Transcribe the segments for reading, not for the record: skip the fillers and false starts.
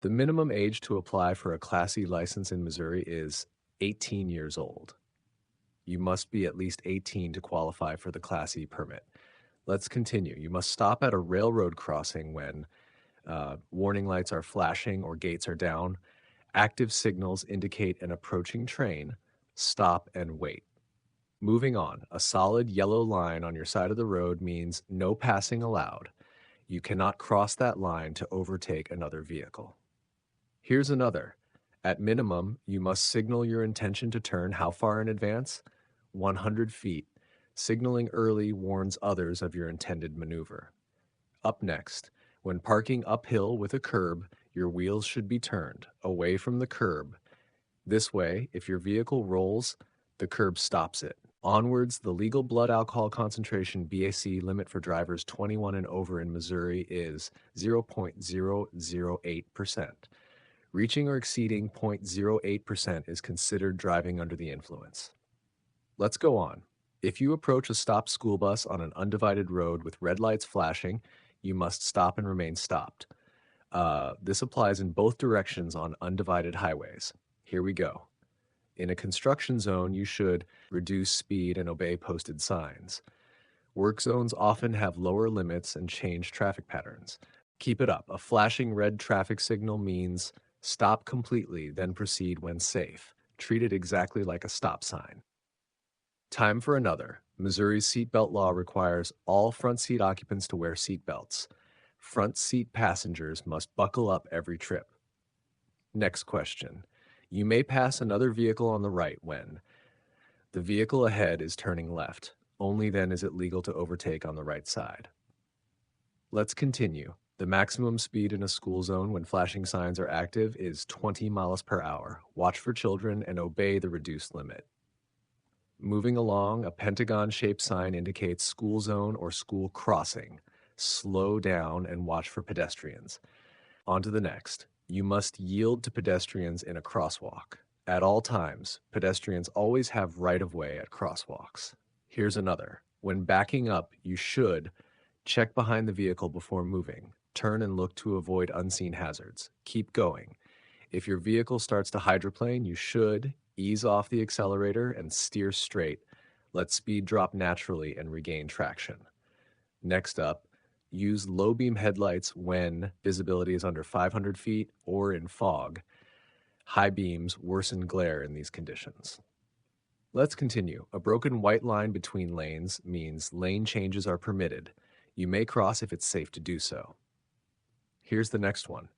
The minimum age to apply for a Class E license in Missouri is 18 years old. You must be at least 18 to qualify for the Class E permit. Let's continue. You must stop at a railroad crossing when warning lights are flashing or gates are down. Active signals indicate an approaching train. Stop and wait. Moving on, a solid yellow line on your side of the road means no passing allowed. You cannot cross that line to overtake another vehicle. Here's another. At minimum, you must signal your intention to turn how far in advance? 100 feet. Signaling early warns others of your intended maneuver. Up next, when parking uphill with a curb, your wheels should be turned away from the curb. This way, if your vehicle rolls, the curb stops it. Onwards, the legal blood alcohol concentration BAC limit for drivers 21 and over in Missouri is 0.008%. Reaching or exceeding 0.08% is considered driving under the influence. Let's go on. If you approach a stopped school bus on an undivided road with red lights flashing, you must stop and remain stopped. This applies in both directions on undivided highways. Here we go. In a construction zone, you should reduce speed and obey posted signs. Work zones often have lower limits and change traffic patterns. Keep it up. A flashing red traffic signal means stop completely, then proceed when safe. Treat it exactly like a stop sign. Time for another. Missouri's seatbelt law requires all front seat occupants to wear seatbelts. Front seat passengers must buckle up every trip. Next question. You may pass another vehicle on the right when the vehicle ahead is turning left. Only then is it legal to overtake on the right side. Let's continue. The maximum speed in a school zone when flashing signs are active is 20 miles per hour. Watch for children and obey the reduced limit. Moving along, a pentagon-shaped sign indicates school zone or school crossing. Slow down and watch for pedestrians. On to the next. You must yield to pedestrians in a crosswalk. At all times, pedestrians always have right-of-way at crosswalks. Here's another. When backing up, you should check behind the vehicle before moving. Turn and look to avoid unseen hazards. Keep going. If your vehicle starts to hydroplane, you should ease off the accelerator and steer straight. Let speed drop naturally and regain traction. Next up, use low beam headlights when visibility is under 500 feet or in fog. High beams worsen glare in these conditions. Let's continue. A broken white line between lanes means lane changes are permitted. You may cross if it's safe to do so. Here's the next one.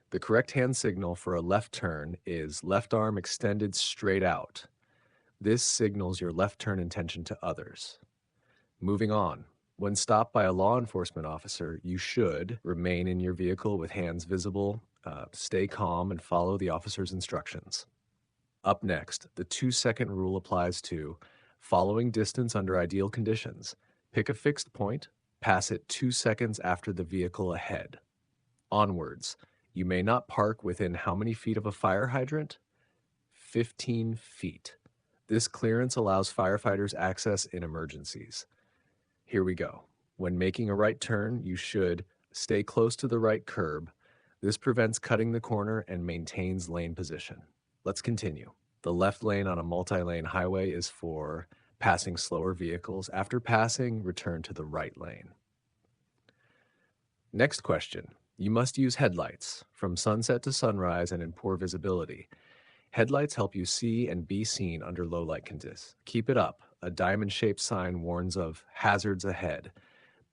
The correct hand signal for a left turn is left arm extended straight out. This signals your left turn intention to others. Moving on. When stopped by a law enforcement officer, you should remain in your vehicle with hands visible, stay calm, and follow the officer's instructions. Up next, the 2-second rule applies to following distance under ideal conditions. Pick a fixed point, pass it 2 seconds after the vehicle ahead. Onwards, you may not park within how many feet of a fire hydrant? 15 feet. This clearance allows firefighters access in emergencies. Here we go. When making a right turn, you should stay close to the right curb. This prevents cutting the corner and maintains lane position. Let's continue. The left lane on a multi-lane highway is for passing slower vehicles. After passing, return to the right lane. Next question. You must use headlights from sunset to sunrise and in poor visibility. Headlights help you see and be seen under low light conditions. Keep it up. A diamond-shaped sign warns of hazards ahead.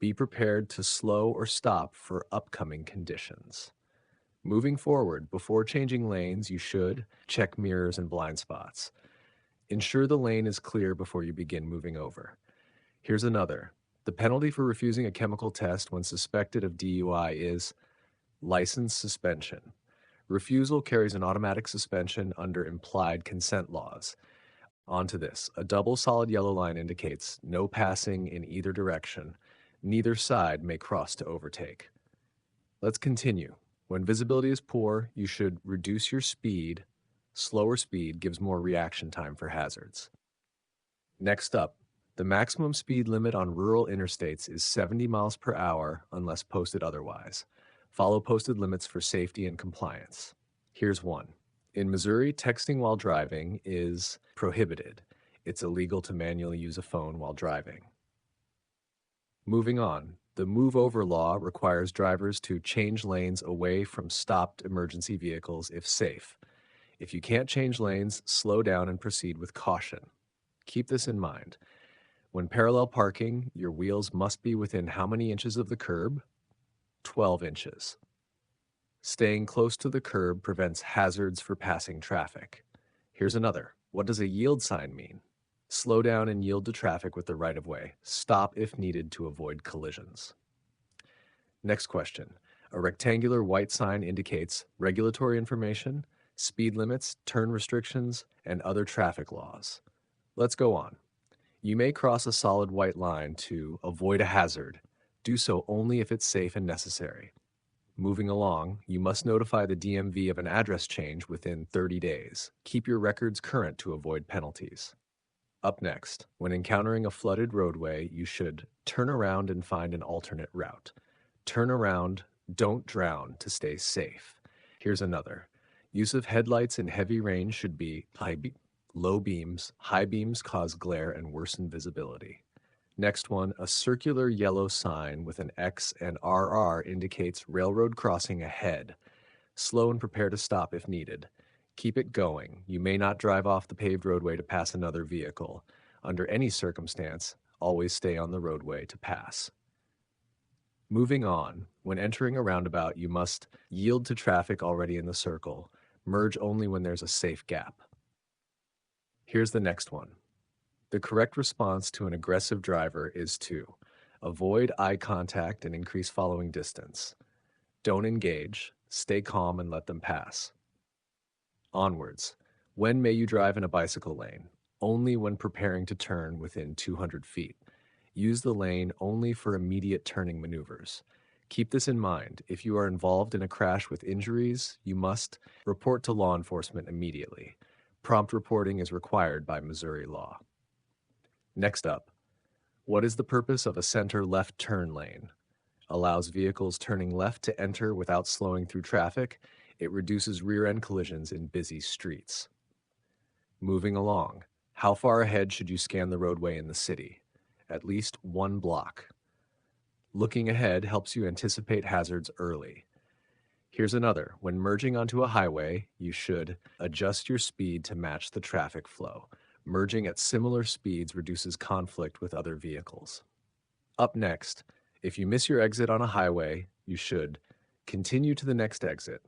Be prepared to slow or stop for upcoming conditions. Moving forward, before changing lanes, you should check mirrors and blind spots. Ensure the lane is clear before you begin moving over. Here's another. The penalty for refusing a chemical test when suspected of DUI is license suspension. Refusal carries an automatic suspension under implied consent laws. On to this. A double solid yellow line indicates no passing in either direction. Neither side may cross to overtake. Let's continue. When visibility is poor, you should reduce your speed. Slower speed gives more reaction time for hazards. Next up, the maximum speed limit on rural interstates is 70 miles per hour unless posted otherwise. Follow posted limits for safety and compliance. Here's one. In Missouri, texting while driving is prohibited. It's illegal to manually use a phone while driving. Moving on, the move over law requires drivers to change lanes away from stopped emergency vehicles if safe. If you can't change lanes, slow down and proceed with caution. Keep this in mind. When parallel parking, your wheels must be within how many inches of the curb? 12 inches. Staying close to the curb prevents hazards for passing traffic. Here's another. What does a yield sign mean? Slow down and yield to traffic with the right-of-way. Stop if needed to avoid collisions. Next question. A rectangular white sign indicates regulatory information, speed limits, turn restrictions, and other traffic laws. Let's go on. You may cross a solid white line to avoid a hazard. Do so only if it's safe and necessary. Moving along, you must notify the DMV of an address change within 30 days. Keep your records current to avoid penalties. Up next, when encountering a flooded roadway, you should turn around and find an alternate route. Turn around, don't drown to stay safe. Here's another. Use of headlights in heavy rain should be low beams. High beams cause glare and worsen visibility. Next one, a circular yellow sign with an X and RR indicates railroad crossing ahead. Slow and prepare to stop if needed. Keep it going. You may not drive off the paved roadway to pass another vehicle. Under any circumstance, always stay on the roadway to pass. Moving on, when entering a roundabout, you must yield to traffic already in the circle. Merge only when there's a safe gap. Here's the next one. The correct response to an aggressive driver is to avoid eye contact and increase following distance. Don't engage. Stay calm and let them pass. Onwards. When may you drive in a bicycle lane? Only when preparing to turn within 200 feet. Use the lane only for immediate turning maneuvers. Keep this in mind. If you are involved in a crash with injuries, you must report to law enforcement immediately. Prompt reporting is required by Missouri law. Next up, what is the purpose of a center left turn lane? Allows vehicles turning left to enter without slowing through traffic. It reduces rear-end collisions in busy streets. Moving along, how far ahead should you scan the roadway in the city? At least 1 block. Looking ahead helps you anticipate hazards early. Here's another. When merging onto a highway, you should adjust your speed to match the traffic flow. Merging at similar speeds reduces conflict with other vehicles. Up next, if you miss your exit on a highway, you should continue to the next exit.